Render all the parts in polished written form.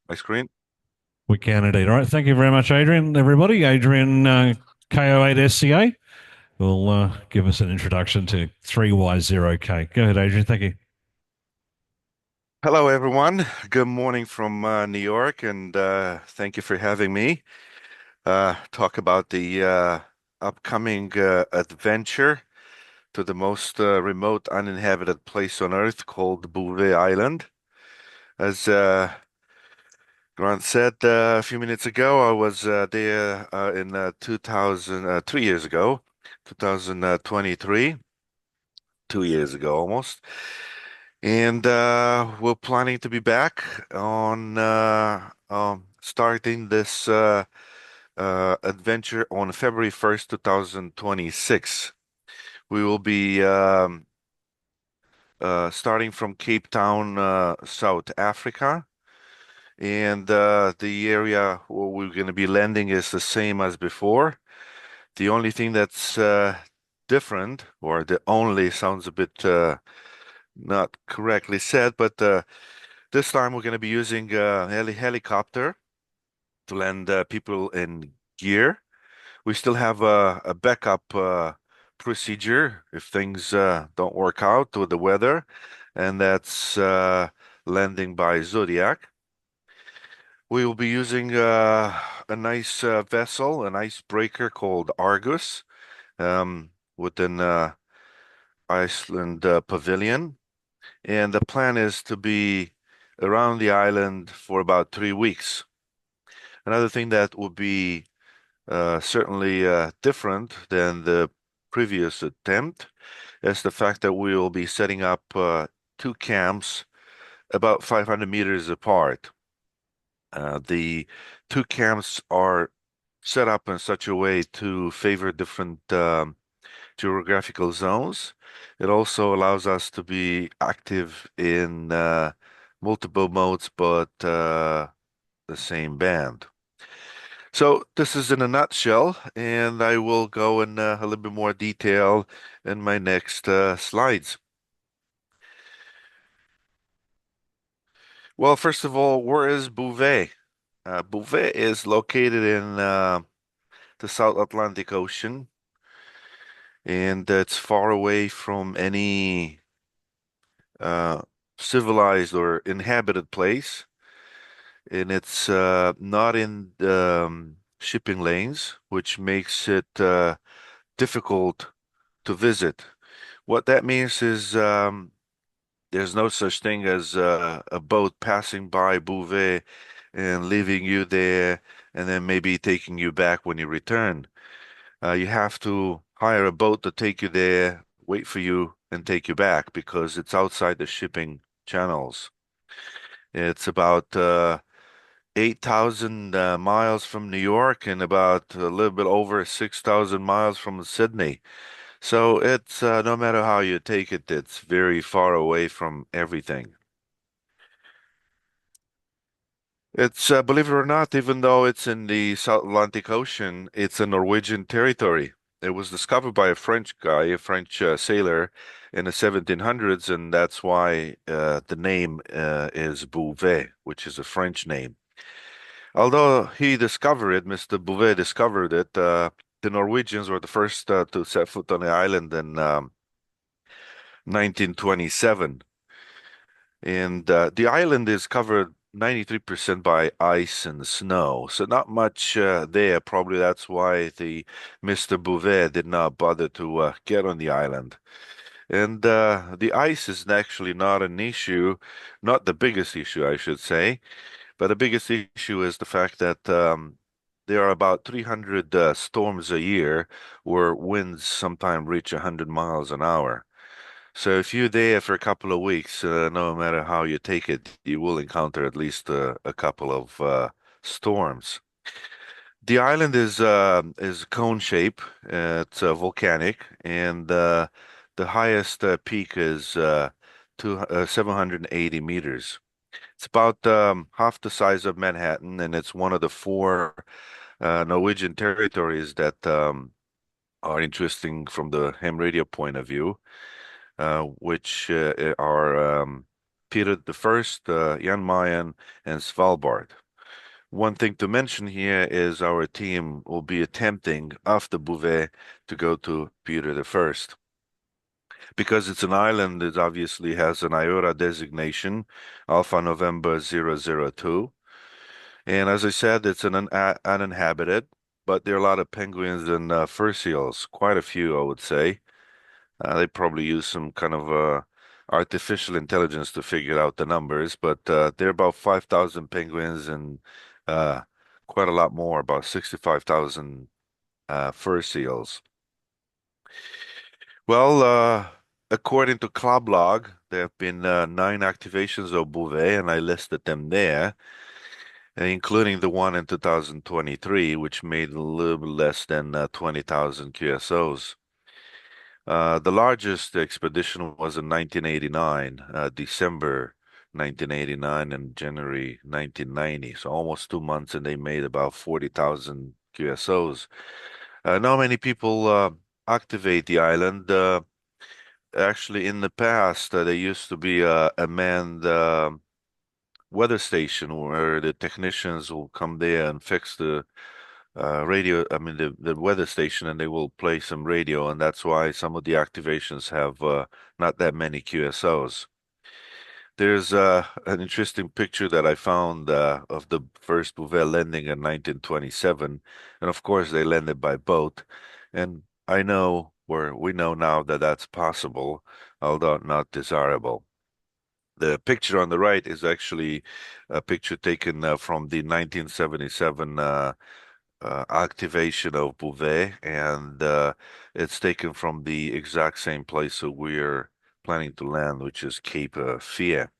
My screen. We can indeed. All right. Thank you very much, Adrian. Everybody, Adrian KO8SCA will give us an introduction to 3Y0K. Go ahead, Adrian. Thank you. Hello, everyone. Good morning from New York, and thank you for having me talk about the upcoming adventure to the most remote uninhabited place on Earth called Bouvet Island. As Grant said a few minutes ago, I was there in 3 years ago, 2023, 2 years ago almost. And we're planning to be back on starting this adventure on February 1st, 2026. We will be starting from Cape Town, South Africa. And the area where we're going to be landing is the same as before. The only thing that's different, or the only sounds a bit not correctly said, but this time we're going to be using a helicopter to land people in gear. We still have a backup procedure if things don't work out with the weather, and that's landing by Zodiac. We will be using a nice vessel, an icebreaker called Argus, within Iceland Pavilion. And the plan is to be around the island for about 3 weeks. Another thing that would be certainly different than the previous attempt is the fact that we will be setting up two camps about 500 meters apart. The two camps are set up in such a way to favor different geographical zones. It also allows us to be active in multiple modes, but the same band. So this is in a nutshell, and I will go in a little bit more detail in my next slides. Well, first of all, where is Bouvet? Bouvet is located in the South Atlantic Ocean, and it's far away from any uh, civilized or inhabited place, and it's not in the shipping lanes, which makes it difficult to visit. What that means is there's no such thing as a boat passing by Bouvet and leaving you there and then maybe taking you back when you return. You have to hire a boat to take you there, wait for you, and take you back because it's outside the shipping channels. It's about 8,000 miles from New York and about a little bit over 6,000 miles from Sydney. So it's no matter how you take it, it's very far away from everything. It's believe it or not, even though it's in the South Atlantic Ocean, it's a Norwegian territory. It was discovered by a French guy, a French sailor in the 1700s, and that's why the name is Bouvet, which is a French name. Although he discovered it, Mr. Bouvet discovered it, the Norwegians were the first to set foot on the island in 1927. And the island is covered 93% by ice and snow, so not much there. Probably that's why the Mr. Bouvet did not bother to get on the island. And the ice is actually not an issue, not the biggest issue, I should say, but the biggest issue is the fact that there are about 300 storms a year where winds sometimes reach 100 miles an hour. So if you're there for a couple of weeks, no matter how you take it, you will encounter at least a couple of storms. The island is cone shape. It's volcanic, and the highest peak is 780 meters. It's about half the size of Manhattan, and it's one of the four Norwegian territories that are interesting from the ham radio point of view, which are Peter the First, Jan Mayen, and Svalbard. One thing to mention here is our team will be attempting after Bouvet to go to Peter the First. Because it's an island, it obviously has an IOTA designation, Alpha November 002. And as I said, it's uninhabited, but there are a lot of penguins and fur seals, quite a few, I would say. They probably use some kind of artificial intelligence to figure out the numbers, but there are about 5,000 penguins and uh, quite a lot more, about 65,000 fur seals. Well, according to Club Log, there have been 9 activations of Bouvet, and I listed them there, including the one in 2023, which made a little bit less than 20,000 QSOs. The largest expedition was in 1989, December 1989 and January 1990, so almost 2 months, and they made about 40,000 QSOs. Not many people activate the island. Actually, in the past, there used to be a manned weather station where the technicians will come there and fix the radio, I mean the weather station, and they will play some radio, and that's why some of the activations have not that many QSOs. There's an interesting picture that I found of the first Bouvet landing in 1927, and of course they landed by boat, and I know, or we know now, that that's possible, although not desirable. The picture on the right is actually a picture taken from the 1977 activation of Bouvet, and it's taken from the exact same place that we're planning to land, which is Cape Fear.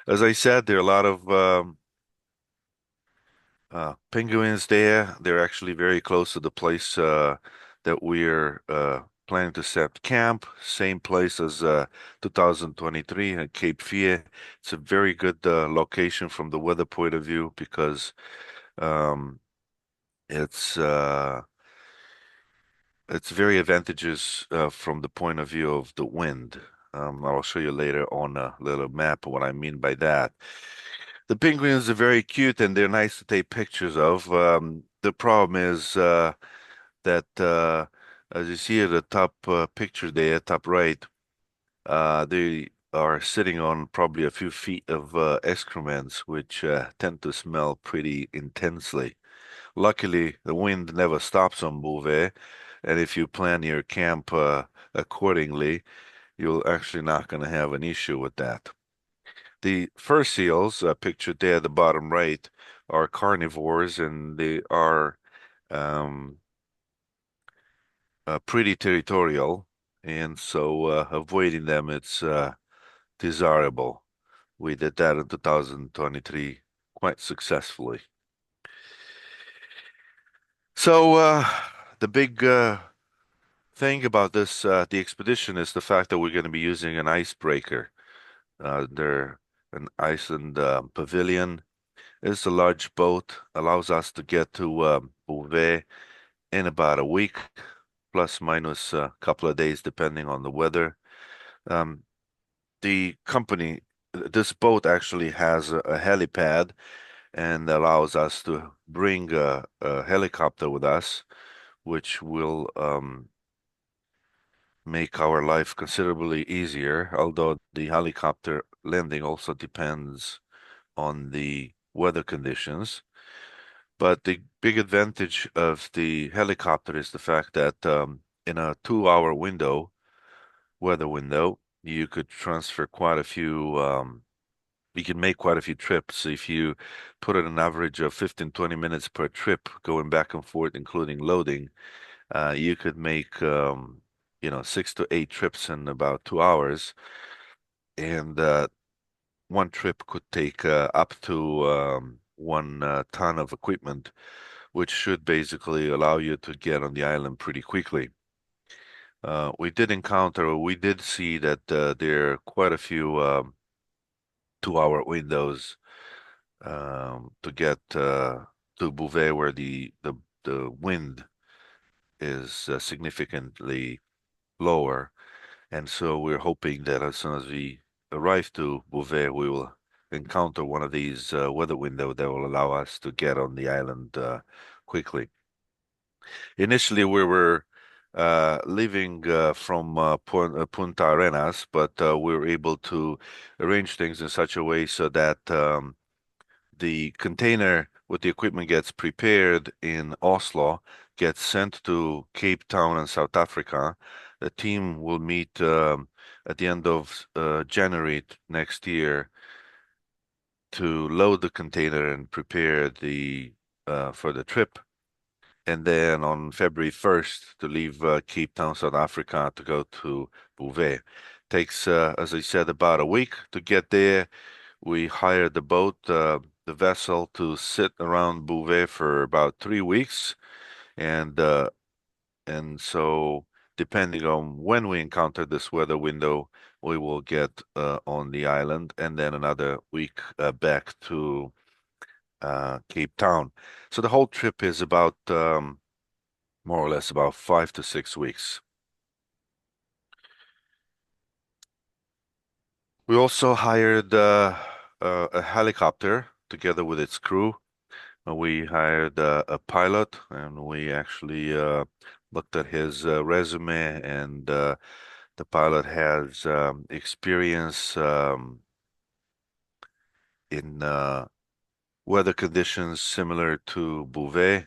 As I said, there are a lot of penguins there. They're actually very close to the place that we're planning to set camp. Same place as 2023 at Cape Fear. It's a very good location from the weather point of view because um, it's uh, it's very advantageous from the point of view of the wind. I'll show you later on a little map what I mean by that. The penguins are very cute and they're nice to take pictures of. The problem is that, as you see at the top picture there, top right, they are sitting on probably a few feet of excrements, which tend to smell pretty intensely. Luckily, the wind never stops on Bouvet, and if you plan your camp accordingly, you're actually not going to have an issue with that. The fur seals, pictured there at the bottom right, are carnivores and they are um, pretty territorial, and so avoiding them it's desirable. We did that in 2023 quite successfully. So the big thing about this the expedition is the fact that we're going to be using an icebreaker. They're an Iceland pavilion. It's a large boat, allows us to get to Bouvet in about a week, plus minus a couple of days, depending on the weather. Um, the company, this boat actually has a helipad and allows us to bring a helicopter with us, which will make our life considerably easier, although the helicopter landing also depends on the weather conditions. But the big advantage of the helicopter is the fact that in a 2 hour window, weather window, you could transfer quite a few, you can make quite a few trips. If you put an average of 15, 20 minutes per trip going back and forth, including loading, you could make, 6 to 8 trips in about 2 hours. And one trip could take up to 1 ton of equipment, which should basically allow you to get on the island pretty quickly. We did see that there are quite a few 2 hour windows to get to Bouvet where the wind is significantly lower. And so we're hoping that as soon as we arrive to Bouvet, we will encounter one of these weather window that will allow us to get on the island quickly. Initially, we were leaving from Punta Arenas, but we were able to arrange things in such a way so that the container with the equipment gets prepared in Oslo, gets sent to Cape Town in South Africa. The team will meet at the end of January next year to load the container and prepare the for the trip. And then on February 1st to leave Cape Town, South Africa to go to Bouvet. Takes, as I said, about a week to get there. We hired the boat, the vessel to sit around Bouvet for about 3 weeks. And so depending on when we encounter this weather window, we will get on the island and then another week back to Cape Town. So the whole trip is about more or less about 5 to 6 weeks. We also hired a helicopter together with its crew. We hired a pilot, and we actually looked at his resume, and the pilot has experience in weather conditions similar to Bouvet,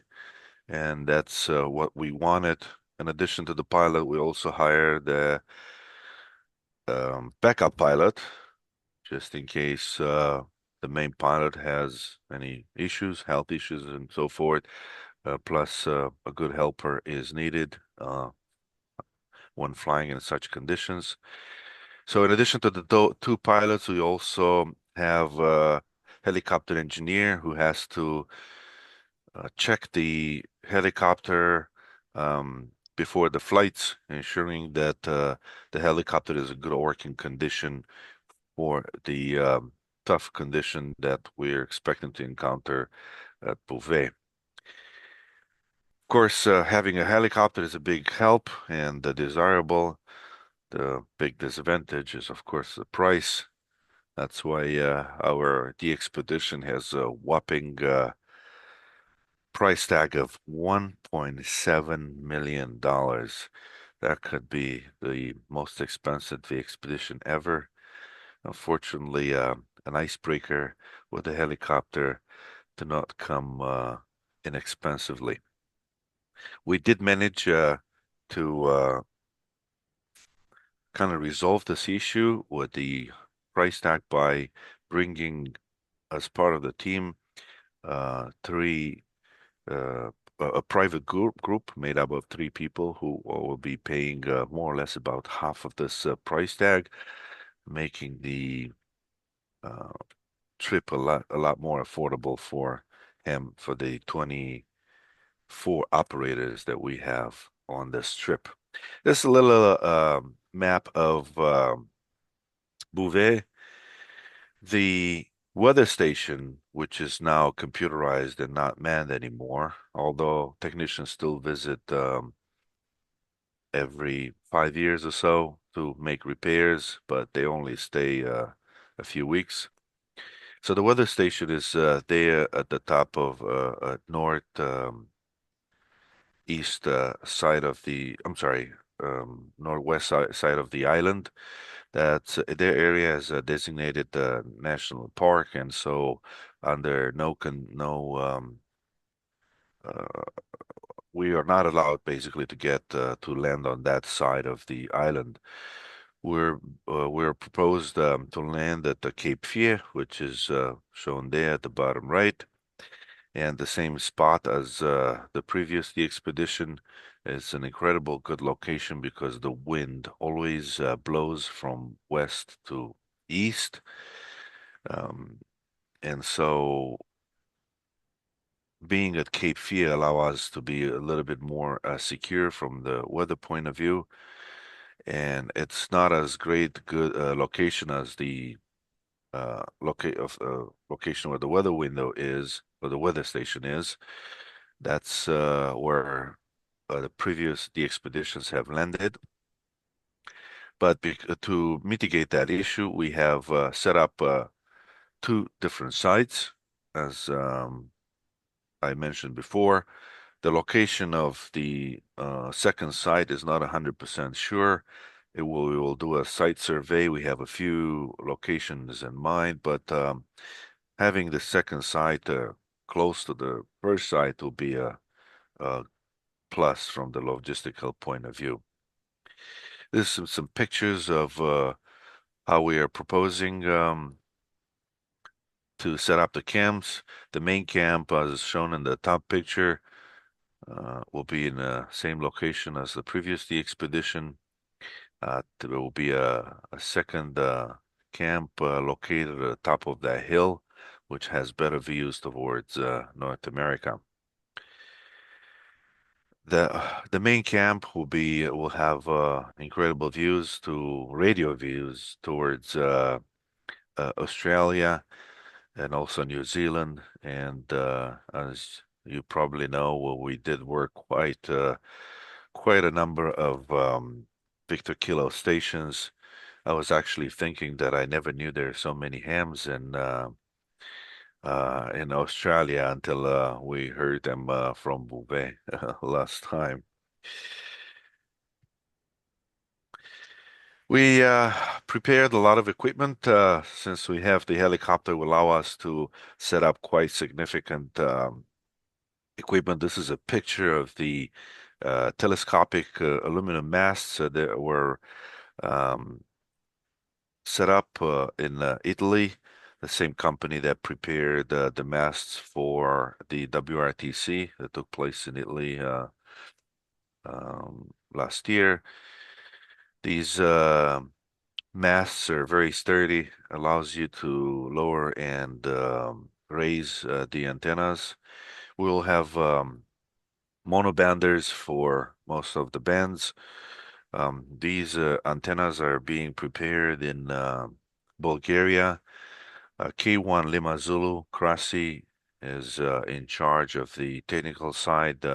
and that's what we wanted. In addition to the pilot, we also hired a backup pilot just in case the main pilot has any issues, health issues, and so forth. Plus, a good helper is needed when flying in such conditions. So, in addition to the two pilots, we also have a helicopter engineer who has to check the helicopter before the flights, ensuring that the helicopter is in good working condition for the tough condition that we're expecting to encounter at Bouvet. Of course, having a helicopter is a big help and desirable. The big disadvantage is, of course, the price. That's why our DXpedition has a whopping price tag of $1.7 million. That could be the most expensive DXpedition ever. Unfortunately, an icebreaker with a helicopter did not come inexpensively. We did manage to kind of resolve this issue with the price tag by bringing, as part of the team, three a private group made up of 3 people who will be paying more or less about half of this price tag, making the uh, trip a lot more affordable for him for the 24 operators that we have on this trip. This is a little map of Bouvet. The weather station, which is now computerized and not manned anymore, although technicians still visit every 5 years or so to make repairs, but they only stay a few weeks. So the weather station is there at the top of north east side of the, I'm sorry, northwest side of the island. That's their area is designated national park, and so under no uh, we are not allowed basically to get to land on that side of the island. We're proposed to land at the Cape Fear, which is shown there at the bottom right, and the same spot as the previous the expedition. It's an incredible good location because the wind always blows from west to east, um, and so being at Cape Fear allow us to be a little bit more secure from the weather point of view, and it's not as great good location as the location where the weather window is or the weather station is. That's where the previous the expeditions have landed. But to mitigate that issue, we have set up two different sites, as I mentioned before. The location of the second site is not 100% sure. We will do a site survey. We have a few locations in mind, but having the second site close to the first site will be a plus from the logistical point of view. This is some pictures of how we are proposing to set up the camps. The main camp, as shown in the top picture, will be in the same location as the previous DXpedition. There will be a second camp located at the top of that hill, which has better views towards North America. The main camp will have incredible views to radio views towards Australia and also New Zealand. And as you probably know, well, we did work quite a number of Victor Kilo stations. I was actually thinking that I never knew there are so many hams in Australia until we heard them from Bouvet last time. We prepared a lot of equipment since we have the helicopter will allow us to set up quite significant equipment. This is a picture of the telescopic aluminum masts that were um, set up in Italy, the same company that prepared the masts for the WRTC that took place in Italy last year. These masts are very sturdy, allows you to lower and raise the antennas. We'll have monobanders for most of the bands. These antennas are being prepared in Bulgaria. K1 Lima Zulu Krasi is in charge of the technical side.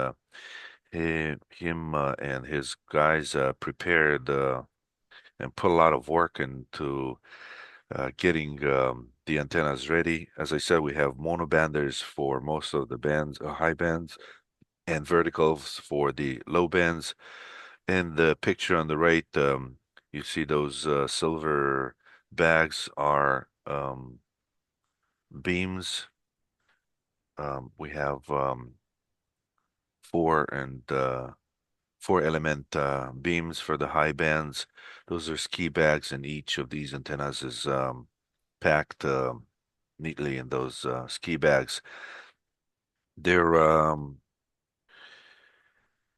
Him and his guys prepared and put a lot of work into getting the antennas ready. As I said, we have monobanders for most of the bands, high bands, and verticals for the low bands. In the picture on the right, you see those silver bags are beams. We have four and four element beams for the high bands. Those are ski bags, and each of these antennas is packed neatly in those ski bags. They're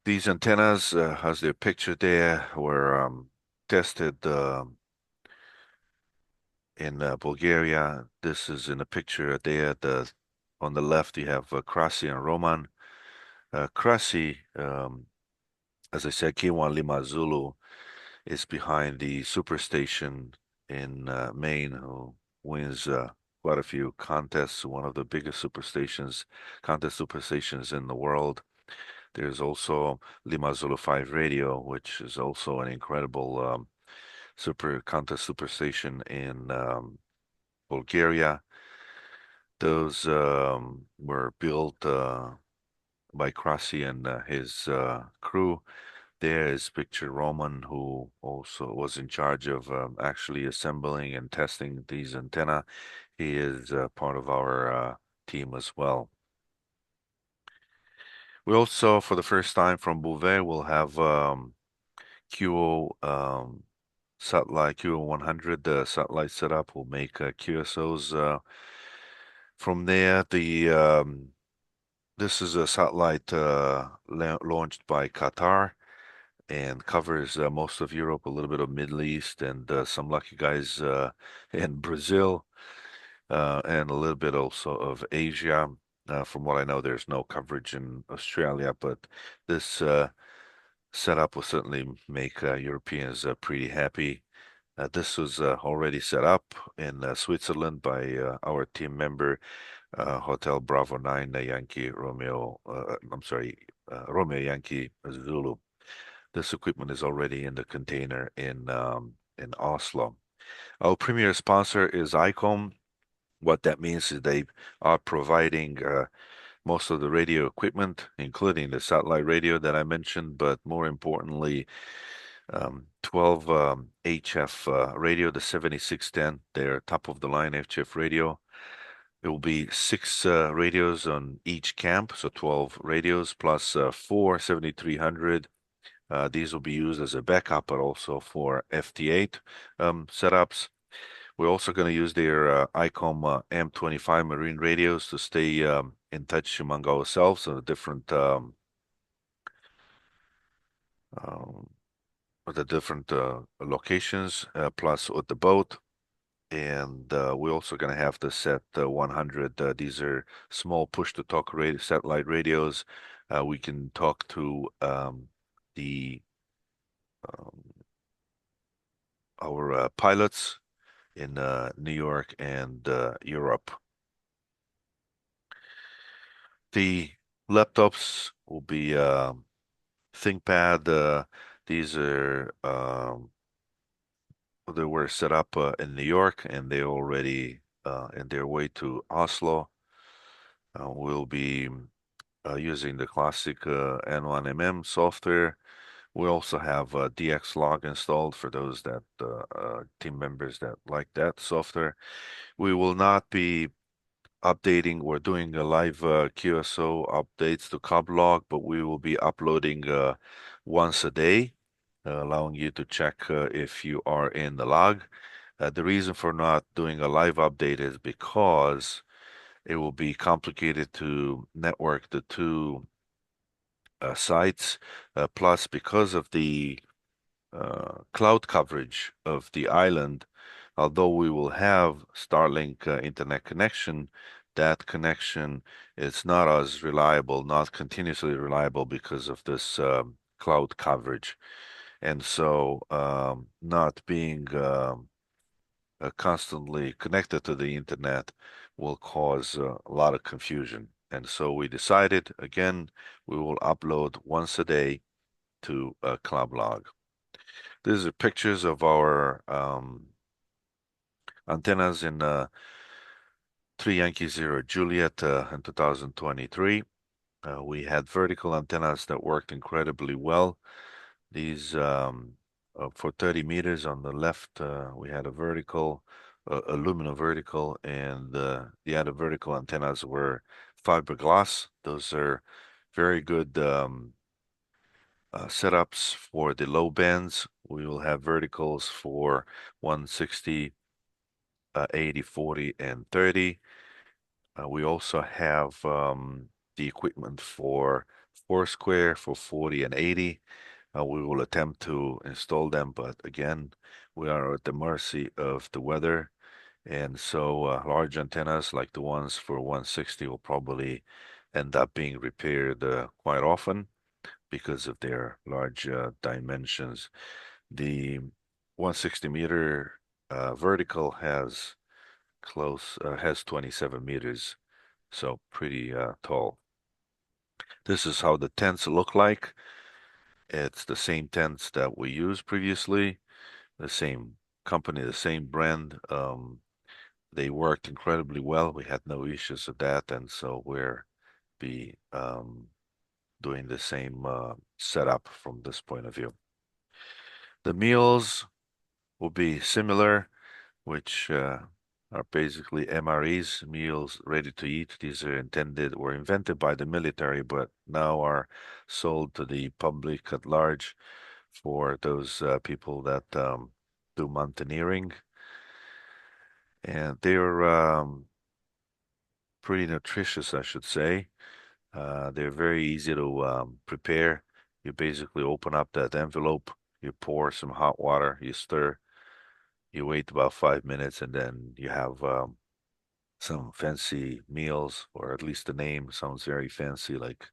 these antennas, as they're pictured there, were tested in Bulgaria. This is in a picture there. On the left, you have Krasi and Roman. Krasi, as I said, K1 Lima Zulu is behind the superstation in Maine, who wins quite a few contests, one of the biggest superstations in the world. There's also Lima Zulu 5 Radio, which is also an incredible superstation in Bulgaria. Those were built by Krasi and his crew. There is picture Roman, who also was in charge of actually assembling and testing these antenna. He is part of our team as well. We also, for the first time from Bouvet, will have QO satellite QO100 satellite setup. We'll make QSOs from there. This is a satellite launched by Qatar and covers most of Europe, a little bit of Middle East, and some lucky guys in Brazil, and a little bit also of Asia. From what I know, there's no coverage in Australia, but this setup will certainly make Europeans pretty happy. This was already set up in Switzerland by our team member, Hotel Bravo 9 Yankee Romeo, I'm sorry, Romeo Yankee Zulu. This equipment is already in the container in in Oslo. Our premier sponsor is ICOM. What that means is they are providing most of the radio equipment, including the satellite radio that I mentioned, but more importantly, 12 HF radio, the 7610, their top of the line HF radio. It will be six radios on each camp, so 12 radios plus four 7300. These will be used as a backup, but also for FT8 setups. We're also going to use their ICOM M25 marine radios to stay in touch among ourselves on the different um, locations, plus with the boat. And we're also going to have the set 100. These are small push-to-talk satellite radios. We can talk to the um, our pilots in New York and Europe. The laptops will be ThinkPad. These are they were set up in New York, and they're already in their way to Oslo. We'll be using the classic N1MM software. We also have DXlog installed for those that team members that like that software. We will not be updating or doing a live QSO updates to Coblog, but we will be uploading once a day, allowing you to check if you are in the log. The reason for not doing a live update is because it will be complicated to network the two sites. Plus, because of the cloud coverage of the island, although we will have Starlink internet connection, that connection is not as reliable, not continuously reliable because of this cloud coverage. And so, not being constantly connected to the internet will cause a lot of confusion. And so we decided, again, we will upload once a day to Clublog. These are pictures of our antennas in 3 Yankee Zero Juliet in 2023. We had vertical antennas that worked incredibly well. These for 30 meters on the left, we had a vertical, aluminum vertical, and the other vertical antennas were fiberglass. Those are very good setups for the low bands. We will have verticals for 160, 80, 40, and 30. We also have the equipment for Foursquare for 40 and 80. We will attempt to install them, but again, we are at the mercy of the weather. And so large antennas like the ones for 160 will probably end up being repaired quite often because of their large dimensions. The 160 meter vertical has 27 meters, so pretty tall. This is how the tents look like. It's the same tents that we used previously, the same company, the same brand. They worked incredibly well. We had no issues with that, and so we're be doing the same setup from this point of view. The meals will be similar, which are basically MREs, meals ready to eat. These are were invented by the military, but now are sold to the public at large for those people that do mountaineering. And they're pretty nutritious, I should say. They're very easy to prepare. You basically open up that envelope, you pour some hot water, you stir, you wait about 5 minutes, and then you have some fancy meals, or at least the name sounds very fancy, like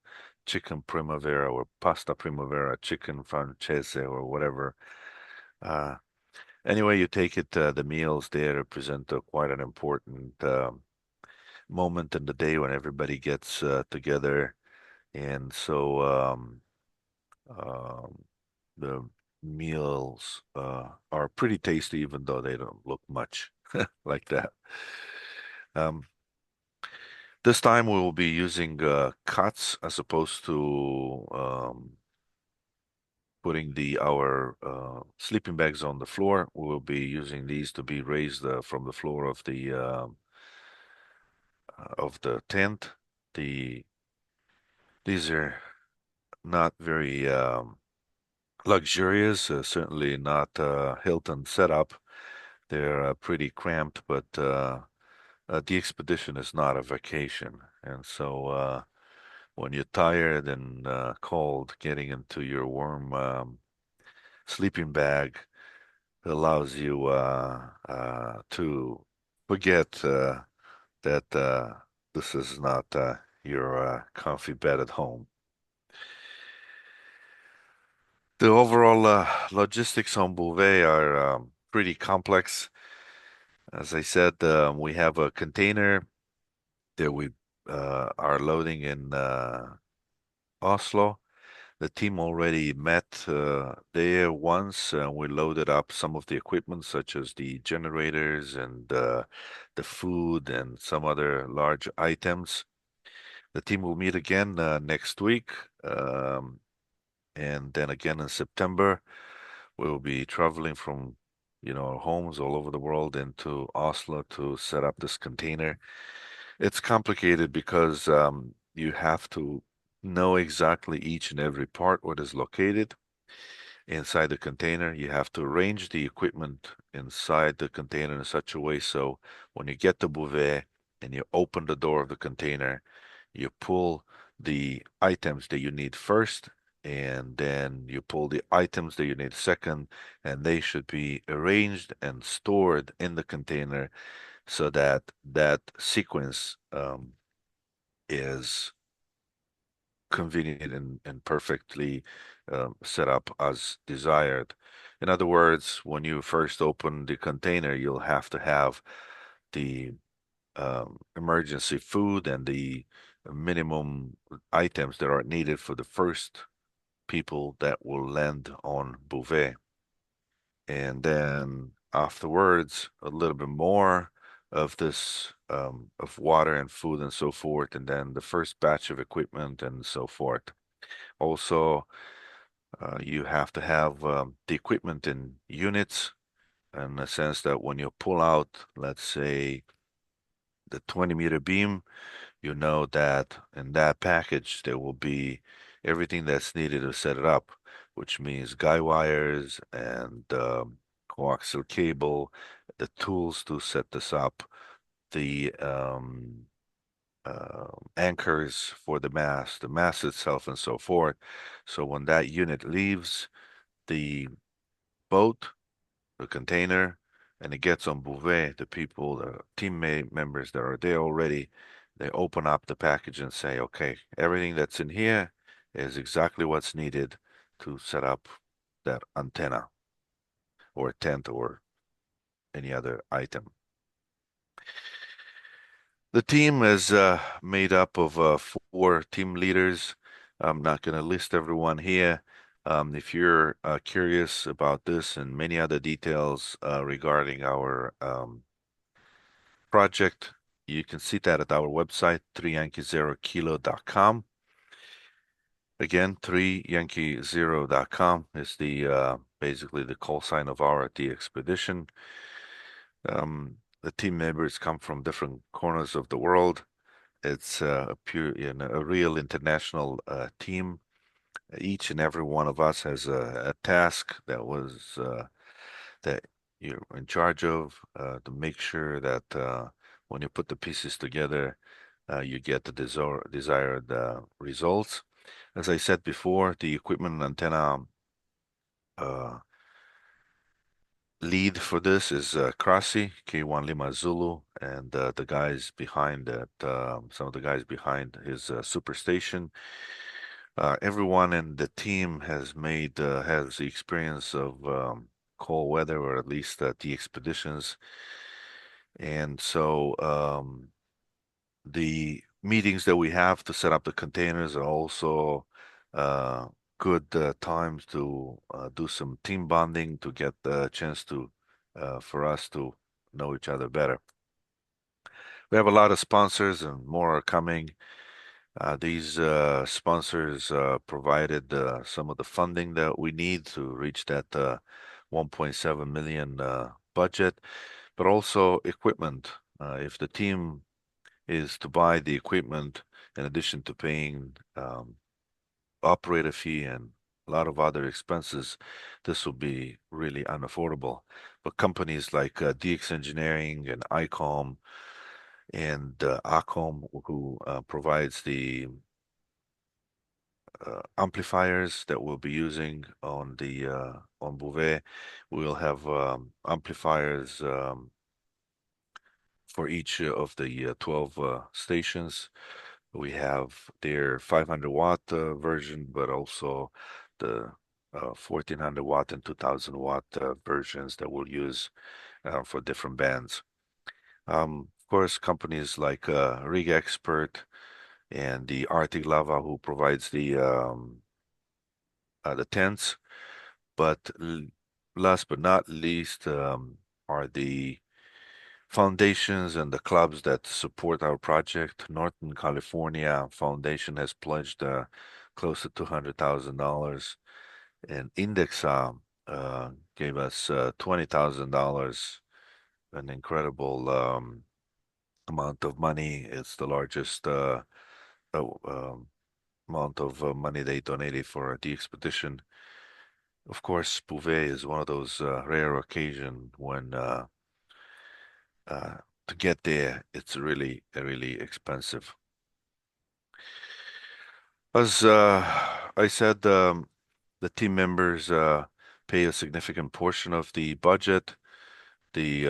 chicken primavera or pasta primavera, chicken francese, or whatever. Uh, anyway, you take it, the meals there represent quite an important moment in the day when everybody gets together. And so um, the meals are pretty tasty, even though they don't look much like that. Um, this time we will be using cuts as opposed to putting the our sleeping bags on the floor. We will be using these to be raised from the floor of the tent. The these are not very luxurious, certainly not Hilton setup. They're pretty cramped, but the expedition is not a vacation. And so when you're tired and cold, getting into your warm sleeping bag allows you to forget that this is not your comfy bed at home. The overall logistics on Bouvet are pretty complex. As I said, we have a container that we are loading in Oslo. The team already met there once. We loaded up some of the equipment, such as the generators and the food and some other large items. The team will meet again next week. And then again in September, we will be traveling from, our homes all over the world into Oslo to set up this container. It's complicated because you have to know exactly each and every part where it is located inside the container. You have to arrange the equipment inside the container in such a way so when you get the Bouvet and you open the door of the container, you pull the items that you need first, and then you pull the items that you need second, and they should be arranged and stored in the container so that that sequence is convenient and perfectly set up as desired. In other words, when you first open the container, you'll have to have the emergency food and the minimum items that are needed for the first people that will land on Bouvet. And then afterwards, a little bit more of this of water and food and so forth, and then the first batch of equipment and so forth. Also, you have to have the equipment in units in the sense that when you pull out, let's say, the 20-meter beam, you know that in that package there will be everything that's needed to set it up, which means guy wires and coaxial cable, the tools to set this up, the anchors for the mast itself, and so forth. So when that unit leaves the boat, the container, and it gets on Bouvet, the people, the teammate members that are there already, they open up the package and say, okay, everything that's in here is exactly what's needed to set up that antenna or tent or any other item. The team is made up of four team leaders. I'm not going to list everyone here. If you're curious about this and many other details regarding our project, you can see that at our website, 3yankee0kilo.com. Again, 3yankee0.com is the basically the call sign of our DXpedition. The team members come from different corners of the world. It's a real international team. Each and every one of us has a task that you're in charge of to make sure that when you put the pieces together, you get the desired results. As I said before, the equipment and antenna uh, lead for this is Krasi, K1 Lima Zulu, and the guys behind that, some of the guys behind his superstation. Everyone in the team has the experience of cold weather, or at least the expeditions, and so the meetings that we have to set up the containers are also good times to do some team bonding to get the chance to for us to know each other better. We have a lot of sponsors and more are coming. These sponsors provided some of the funding that we need to reach that 1.7 million budget, but also equipment. If the team is to buy the equipment in addition to paying operator fee and a lot of other expenses, this will be really unaffordable. But companies like DX Engineering and ICOM and ACOM, who provides the amplifiers that we'll be using on the on Bouvet, we'll have amplifiers for each of the 12 stations. We have their 500 watt version, but also the 1400 watt and 2000 watt versions that we'll use for different bands. Of course, companies like Rig Expert and the Arctic Lava, who provides the tents, but last but not least are the foundations and the clubs that support our project. Northern California Foundation has pledged close to $200,000, and Indexa gave us $20,000, an incredible amount of money. It's the largest uh, um, amount of money they donated for the expedition. Of course, Bouvet is one of those rare occasions when uh, to get there, it's really expensive. As I said, the team members pay a significant portion of the budget. The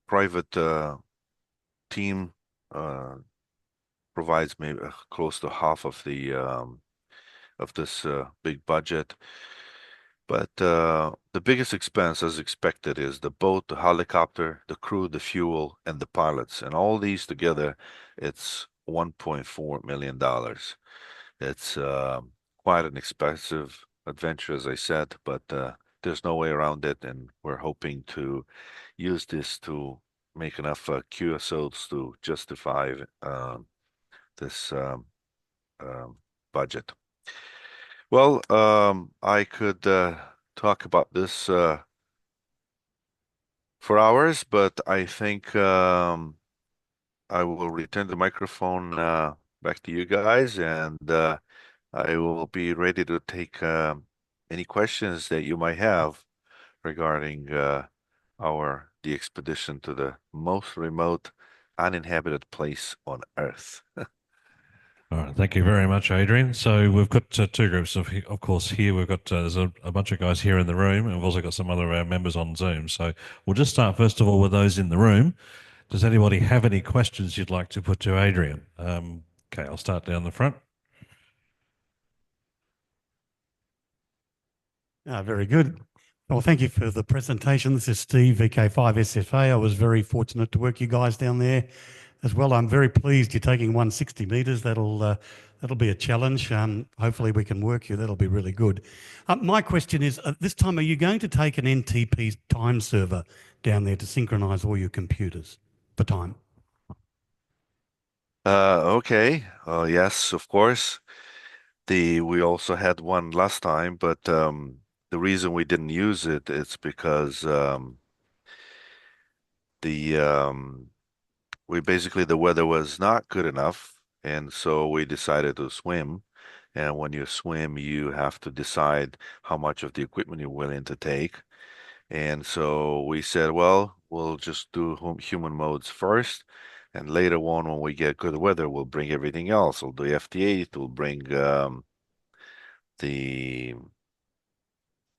private team uh, provides maybe close to half of this big budget. But the biggest expense, as expected, is the boat, the helicopter, the crew, the fuel, and the pilots. And all these together, it's $1.4 million. It's quite an expensive adventure, as I said, but there's no way around it. And we're hoping to use this to make enough QSOs to justify this um, budget. Well, I could talk about this for hours, but I think I will return the microphone back to you guys, and I will be ready to take any questions that you might have regarding the expedition to the most remote, uninhabited place on Earth. All right, thank you very much, Adrian. So we've got two groups of course, here we've got there's a bunch of guys here in the room, and we've also got some other members on Zoom. So we'll just start first of all with those in the room. Does anybody have any questions you'd like to put to Adrian? Okay, I'll start down the front. Very good. Well, thank you for the presentation. This is Steve, VK5SFA. I was very fortunate to work you guys down there as well. I'm very pleased you're taking 160 metres. That'll be a challenge. Hopefully we can work you. That'll be really good. My question is, this time, are you going to take an NTP time server down there to synchronise all your computers for time? Okay. Yes, of course. We also had one last time, but the reason we didn't use it is because the we basically the weather was not good enough, and so we decided to swim. And when you swim, you have to decide how much of the equipment you're willing to take. And so we said, well, we'll just do human modes first. And later on, when we get good weather, we'll bring everything else. We'll do FT8, we'll bring the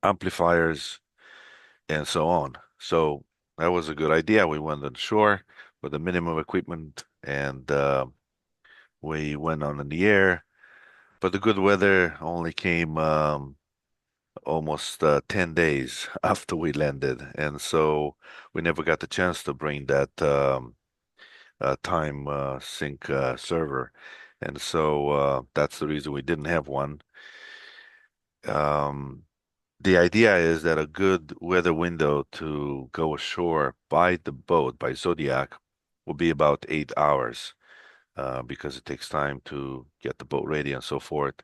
amplifiers, and so on. So that was a good idea. We went on shore with the minimum equipment and we went on in the air. But the good weather only came almost 10 days after we landed. And so we never got the chance to bring that time sync server. And so that's the reason we didn't have one. Um, the idea is that a good weather window to go ashore by the boat, by Zodiac, will be about 8 hours, because it takes time to get the boat ready and so forth.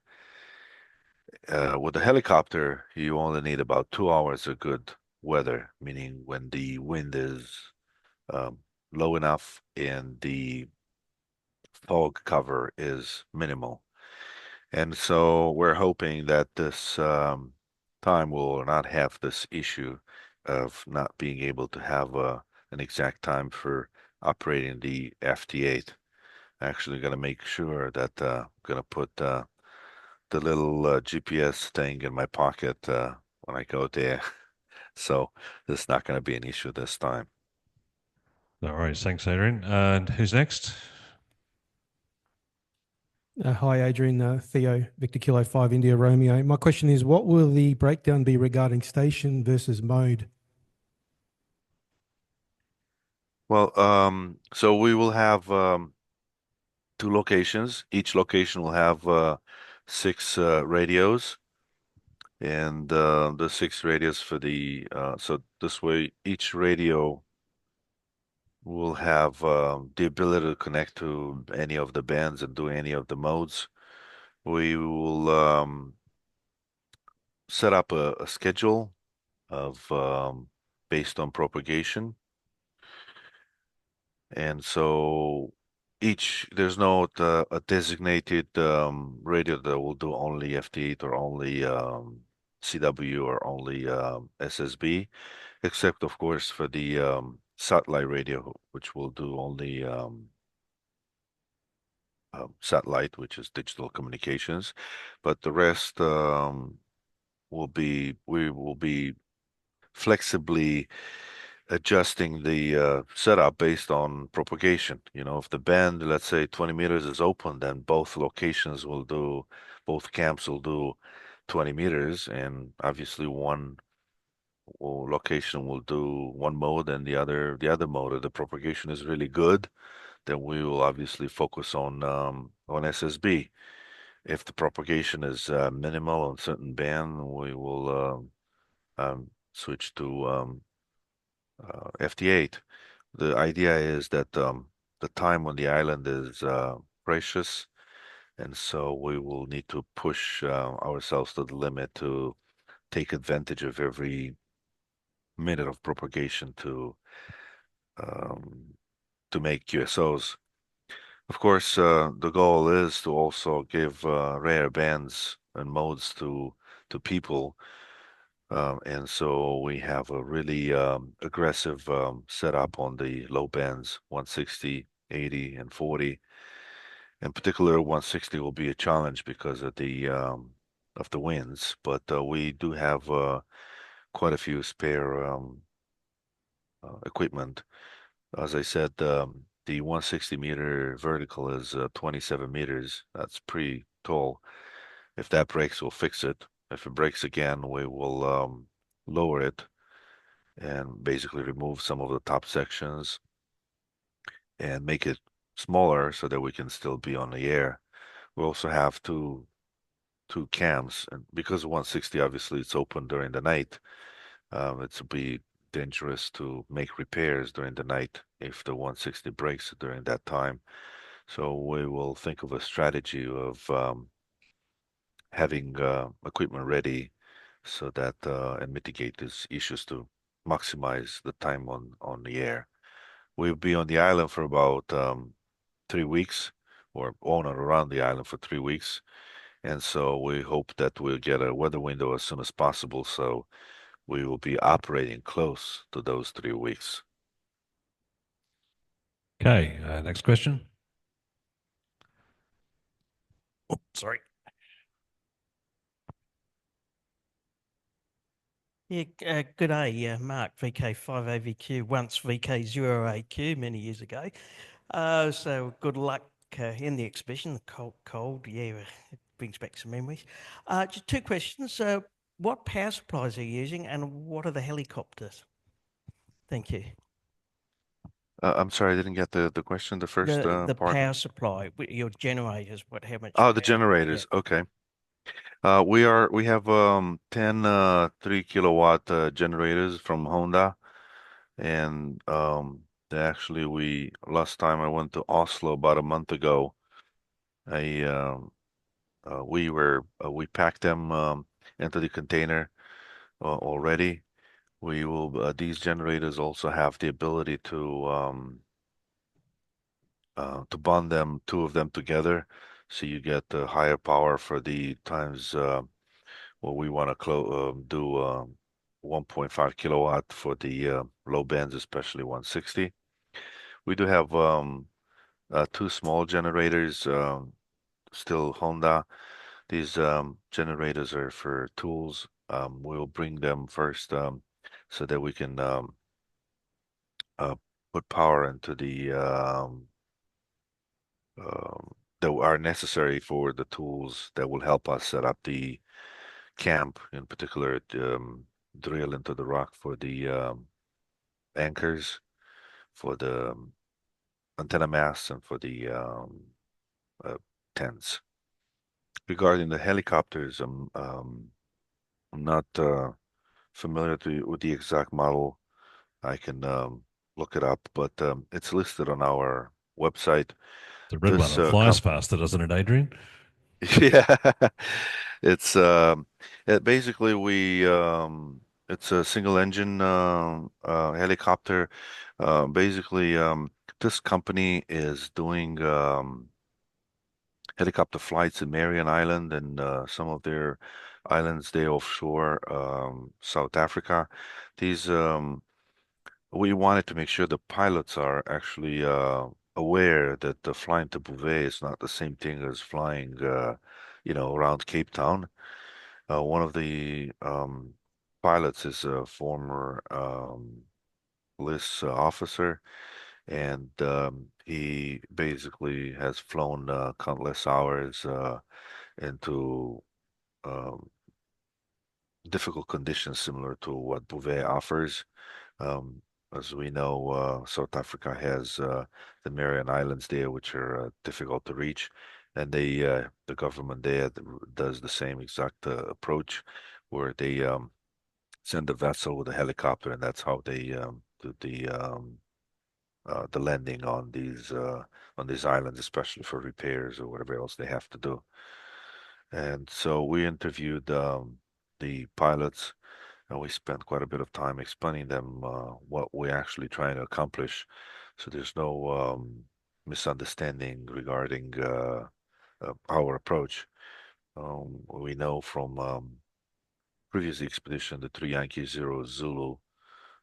With a helicopter, you only need about 2 hours of good weather, meaning when the wind is um, low enough and the fog cover is minimal. And so we're hoping that this time will not have this issue of not being able to have an exact time for operating the FT8. Actually, going to make sure that going to put the little GPS thing in my pocket when I go there. So this is not going to be an issue this time. No worries. Thanks, Adrian. And who's next? Hi, Adrian. Theo, Victor Kilo 5 India Romeo. My question is, what will the breakdown be regarding station versus mode? Well, so we will have two locations. Each location will have six radios, and the six radios for the so this way each radio will have the ability to connect to any of the bands and do any of the modes. We will set up a schedule of based on propagation. And so there's no a designated radio that will do only FT8 or only CW or only SSB, except of course for the satellite radio, which will do only satellite, which is digital communications. But the rest we will be flexibly adjusting the setup based on propagation. You know, if the band, let's say 20 meters is open, then both camps will do 20 meters, and obviously location will do one mode and the other mode. If the propagation is really good, then we will obviously focus on SSB. If the propagation is minimal on certain band, we will switch to FT8. The idea is that the time on the island is precious, and so we will need to push ourselves to the limit to take advantage of every minute of propagation um, to make QSOs. Of course, the goal is to also give rare bands and modes to people. And so we have a really aggressive setup on the low bands, 160, 80, and 40. In particular, 160 will be a challenge because of the winds, but we do have quite a few spare equipment. As I said, the 160-meter vertical is 27 meters. That's pretty tall. If that breaks, we'll fix it. If it breaks again, we will lower it and basically remove some of the top sections and make it smaller so that we can still be on the air. We also have two cams, and because 160 obviously it's open during the night, it's be dangerous to make repairs during the night if the 160 breaks during that time. So we will think of a strategy of having equipment ready so that and mitigate these issues to maximize the time on the air. We'll be on the island for about 3 weeks, or on and around the island for 3 weeks. And so we hope that we'll get a weather window as soon as possible. So we will be operating close to those 3 weeks. Okay, next question. Oh, sorry. Yeah, good day, Mark, VK5AVQ, once VK0AQ many years ago. So good luck in the exhibition, the cold, yeah, it brings back some memories. Just two questions. What power supplies are you using and what are the helicopters? Thank you. I'm sorry, I didn't get the question, the first The part. power supply, your generators, how much Oh, the power? Yeah. generators. Okay. We have 10 3 kilowatt generators from Honda, and actually we last time I went to Oslo about a month ago. I we packed them into the container already. We will these generators also have the ability to bond them, two of them together, so you get the higher power for the times what we want to do 1.5 kilowatt for the low bands, especially 160. We do have two small generators, still Honda. These generators are for tools. We'll bring them first so that we can uh, put power into the that are necessary for the tools that will help us set up the camp, in particular, drill into the rock for the anchors, for the antenna masts, and for the uh, tents. Regarding the helicopters, I'm not familiar with the exact model. I can look it up, but it's listed on our website. The red one, This it flies faster, doesn't it, Adrian? yeah, it's basically it's a single engine helicopter. Basically, this company is doing helicopter flights in Marion Island and some of their islands they offshore South Africa. These we wanted to make sure the pilots are actually aware that the flying to Bouvet is not the same thing as flying around Cape Town. One of the pilots is a former police officer, and he basically has flown countless hours into um, difficult conditions similar to what Bouvet offers. Um, as we know, South Africa has the Marian Islands there, which are difficult to reach, and the government there does the same exact approach, where they send a vessel with a helicopter, and that's how they do the landing on these islands, especially for repairs or whatever else they have to do. And so we interviewed the pilots, and we spent quite a bit of time explaining them what we're actually trying to accomplish. So there's no misunderstanding regarding our approach. We know from previous expedition, the three Yankee Zero Zulu,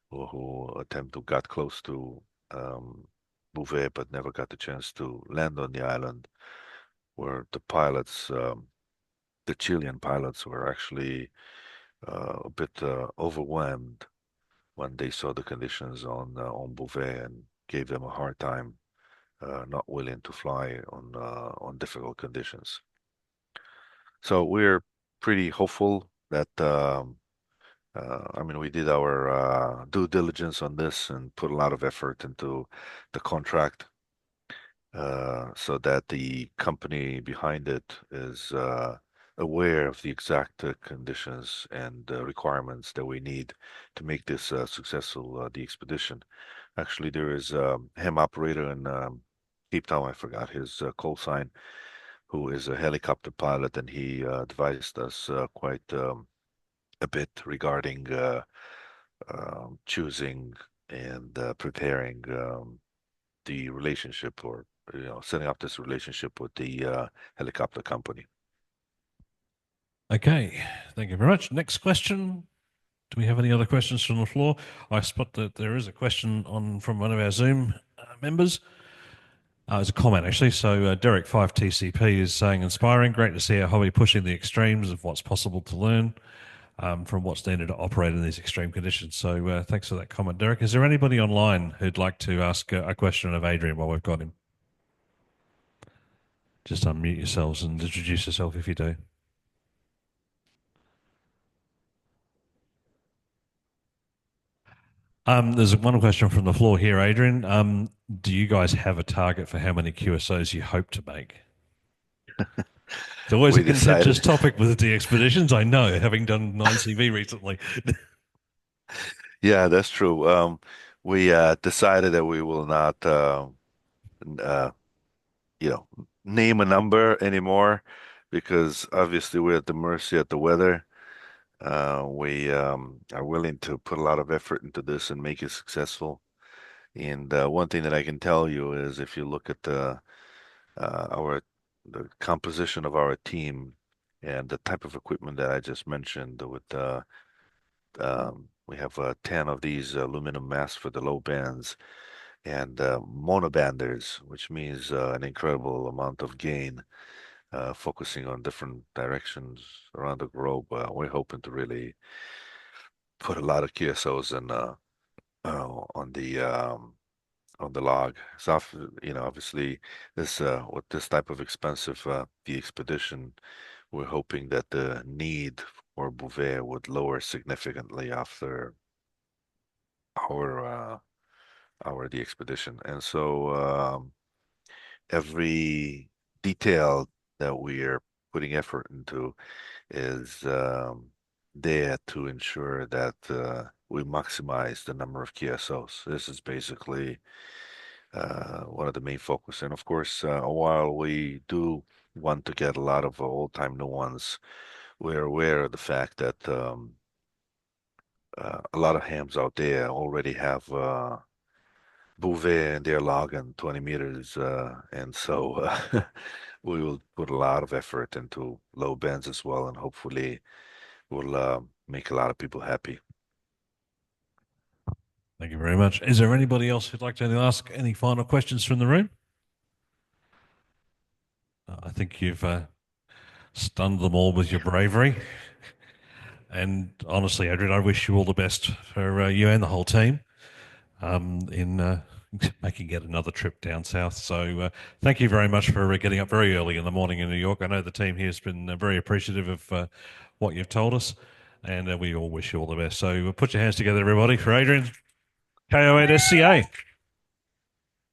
who got close to Bouvet but never got the chance to land on the island, where the Chilean pilots were actually a bit overwhelmed when they saw the conditions on Bouvet and gave them a hard time, not willing to fly on difficult conditions. So we're pretty hopeful that I mean we did our due diligence on this and put a lot of effort into the contract so that the company behind it is aware of the exact conditions and requirements that we need to make this successful, the expedition. Actually, there is a ham operator in Cape Town, I forgot his call sign, who is a helicopter pilot, and he advised us quite a bit regarding choosing and preparing the relationship or setting up this relationship with the helicopter company. Okay, thank you very much. Next question. Do we have any other questions from the floor? I spot that there is a question on from one of our Zoom members. It's a comment actually. So Derek 5TCP is saying, inspiring, great to see our hobby pushing the extremes of what's possible to learn from what's needed to operate in these extreme conditions. So thanks for that comment, Derek. Is there anybody online who'd like to ask a question of Adrian while we've got him? Just unmute yourselves and introduce yourself if you do. There's one question from the floor here, Adrian. Do you guys have a target for how many QSOs you hope to make? It's always a We contentious decided, topic with the expeditions, I know, having done 9CV recently. yeah, that's true. We decided that we will not, n- you know, name a number anymore because obviously we're at the mercy of the weather. We are willing to put a lot of effort into this and make it successful. And one thing that I can tell you is if you look at our the composition of our team and the type of equipment that I just mentioned with we have 10 of these aluminum masks for the low bands and monobanders, which means an incredible amount of gain, focusing on different directions around the globe. We're hoping to really put a lot of QSOs in on the log. So, obviously, this with this type of expensive the expedition, we're hoping that the need for Bouvet would lower significantly after our the expedition. And so every detail that we're putting effort into is there to ensure that we maximize the number of QSOs. This is basically one of the main focus. And of course, while we do want to get a lot of old-time new ones, we're aware of the fact that a lot of hams out there already have Bouvet in their log and 20 meters, and so we will put a lot of effort into low bends as well, and hopefully we'll make a lot of people happy. Thank you very much. Is there anybody else who'd like to ask any final questions from the room? I think you've stunned them all with your bravery. And honestly, Adrian, I wish you all the best for you and the whole team in making yet another trip down south. So thank you very much for getting up very early in the morning in New York. I know the team here has been very appreciative of what you've told us, and we all wish you all the best. So put your hands together, everybody, for Adrian, KO8SCA.